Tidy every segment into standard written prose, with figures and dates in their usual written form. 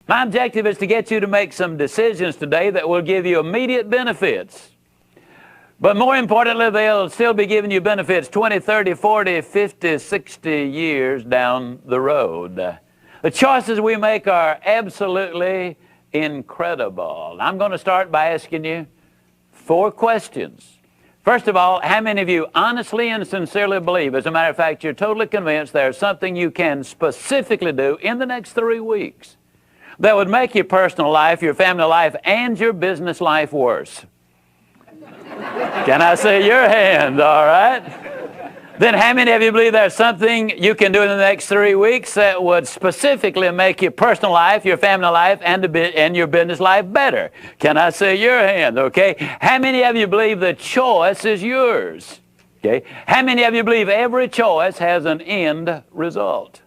My objective is to get you to make some decisions today that will give you immediate benefits. But more importantly, they'll still be giving you benefits 20, 30, 40, 50, 60 years down the road. The choices we make are absolutely incredible. I'm going to start by asking you 4 questions. First of all, how many of you honestly and sincerely believe, as a matter of fact, you're totally convinced there's something you can specifically do in the next 3 weeks that would make your personal life, your family life, and your business life worse? Can I see your hand? All right. Then how many of you believe there's something you can do in the next 3 weeks that would specifically make your personal life, your family life, and your business life better? Can I see your hand? Okay. How many of you believe the choice is yours? Okay. How many of you believe every choice has an end result?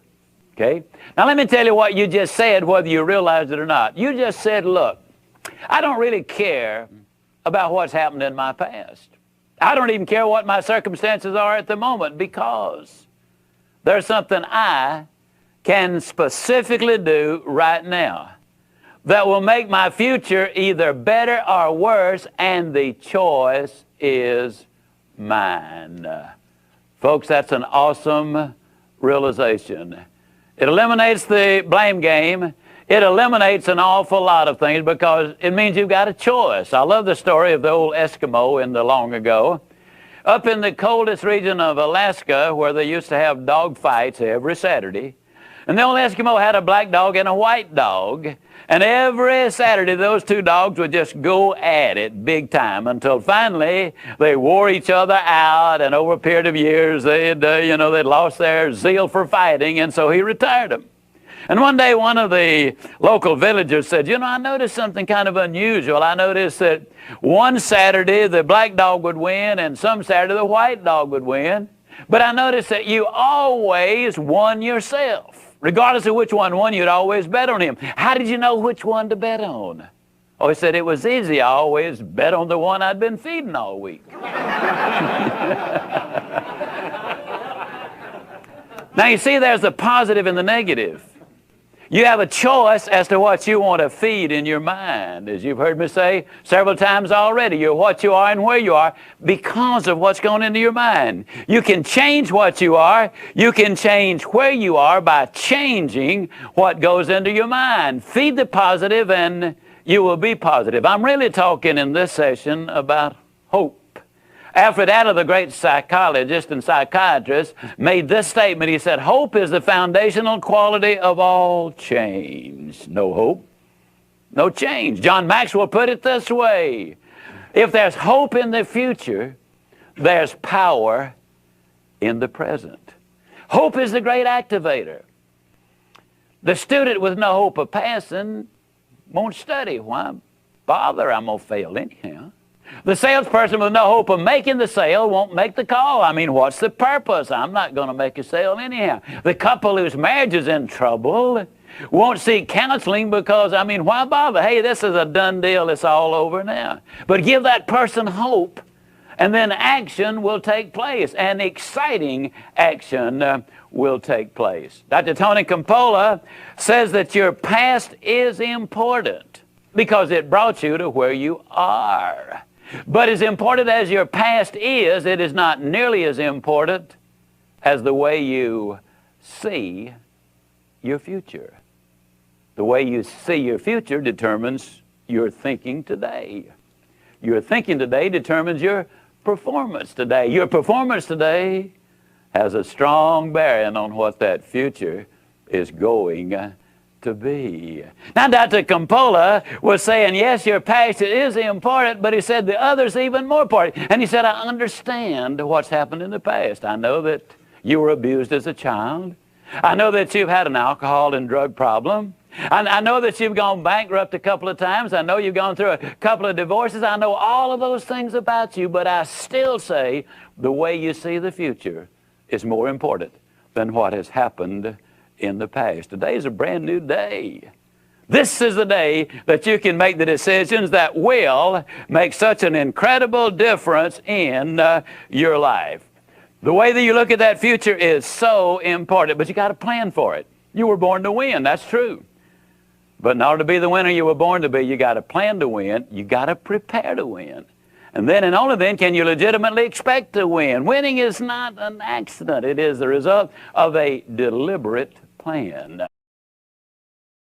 Okay. Now let me tell you what you just said, whether you realize it or not. You just said, look, I don't really care about what's happened in my past. I don't even care what my circumstances are at the moment, because there's something I can specifically do right now that will make my future either better or worse, and the choice is mine. Folks, that's an awesome realization. It eliminates the blame game. It eliminates an awful lot of things, because it means you've got a choice. I love the story of the old Eskimo in the long ago. Up in the coldest region of Alaska, where they used to have dog fights every Saturday, and the old Eskimo had a black dog and a white dog, and every Saturday those 2 dogs would just go at it big time until finally they wore each other out, and over a period of years they'd lost their zeal for fighting, and so he retired them. And one day one of the local villagers said, I noticed something kind of unusual. I noticed that one Saturday the black dog would win, and some Saturday the white dog would win. But I noticed that you always won yourself. Regardless of which one won, you'd always bet on him. How did you know which one to bet on? Oh, he said, it was easy. I always bet on the one I'd been feeding all week. Now you see, there's the positive and the negative. You have a choice as to what you want to feed in your mind. As you've heard me say several times already, you're what you are and where you are because of what's going into your mind. You can change what you are. You can change where you are by changing what goes into your mind. Feed the positive and you will be positive. I'm really talking in this session about hope. Alfred Adler, the great psychologist and psychiatrist, made this statement. He said, hope is the foundational quality of all change. No hope, no change. John Maxwell put it this way: if there's hope in the future, there's power in the present. Hope is the great activator. The student with no hope of passing won't study. Why bother? I'm going to fail anyhow. The salesperson with no hope of making the sale won't make the call. I mean, what's the purpose? I'm not going to make a sale anyhow. The couple whose marriage is in trouble won't seek counseling because, why bother? Hey, this is a done deal. It's all over now. But give that person hope, and then action will take place, and exciting action will take place. Dr. Tony Campola says that your past is important because it brought you to where you are. But as important as your past is, it is not nearly as important as the way you see your future. The way you see your future determines your thinking today. Your thinking today determines your performance today. Your performance today has a strong bearing on what that future is going to be. Now, Dr. Campola was saying, yes, your past is important, but he said the other's even more important. And he said, I understand what's happened in the past. I know that you were abused as a child. I know that you've had an alcohol and drug problem. I know that you've gone bankrupt a couple of times. I know you've gone through a couple of divorces. I know all of those things about you, but I still say the way you see the future is more important than what has happened in the past. Today is a brand new day. This is the day that you can make the decisions that will make such an incredible difference in your life. The way that you look at that future is so important, but you got to plan for it. You were born to win, that's true. But in order to be the winner you were born to be, you got to plan to win. You got to prepare to win. And then and only then can you legitimately expect to win. Winning is not an accident. It is the result of a deliberate plan.